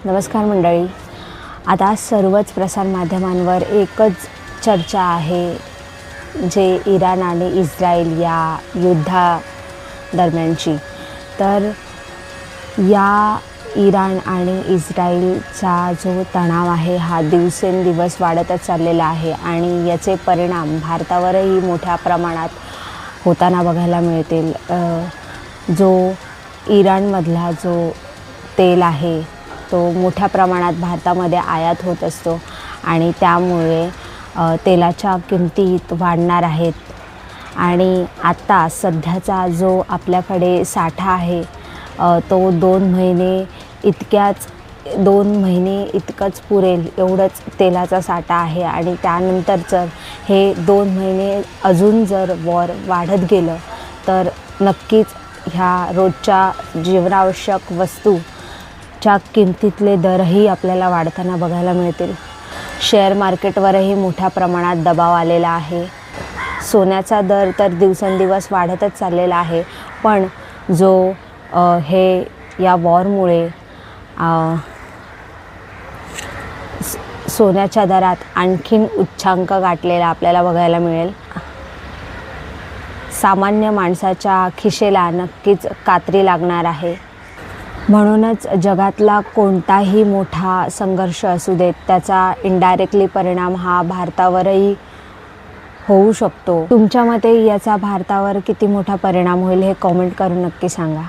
नमस्कार मंडळी. आता सर्वच प्रसारमाध्यमांवर एकच चर्चा आहे, जे इराण आणि इस्रायल या युद्धादरम्यानची. तर या इराण आणि इस्रायलचा जो तणाव आहे हा दिवसेंदिवस वाढतच चाललेला आहे आणि याचे परिणाम भारतावरही मोठ्या प्रमाणात होताना बघायला मिळतील. जो इराणमधला जो तेल आहे तो मोठ्या प्रमाणात भारतामध्ये आयात होत असतो आणि त्यामुळे तेलाच्या किमतीत वाढणार आहेत. आणि आता सध्याचा जो आपल्याकडे साठा आहे तो 2 महिने इतकंच पुरेल एवढंच तेलाचा साठा आहे. आणि त्यानंतरचं हे 2 महिने अजून जर वॉर वाढत गेलं तर नक्कीच ह्या रोजच्या जीवनावश्यक वस्तूच्या किमतीतले दरही आपल्याला वाढताना बघायला मिळतील. शेअर मार्केटवरही मोठ्या प्रमाणात दबाव आलेला आहे. सोन्याचा दर तर दिवसेंदिवस वाढतच चाललेला आहे, पण जो हे या वॉरमुळे सोन्याच्या दरात आणखीन उच्चांक गाठलेला आपल्याला बघायला मिळेल. सामान्य माणसाच्या खिशेला नक्कीच कात्री लागणार आहे. म्हणूनच जगातला कोणताही मोठा संघर्ष असू देत, त्याचा इनडायरेक्टली परिणाम हा भारतावरही होऊ शकतो. तुमच्या मते याचा भारतावर किती मोठा परिणाम होईल हे कॉमेंट करून नक्की सांगा.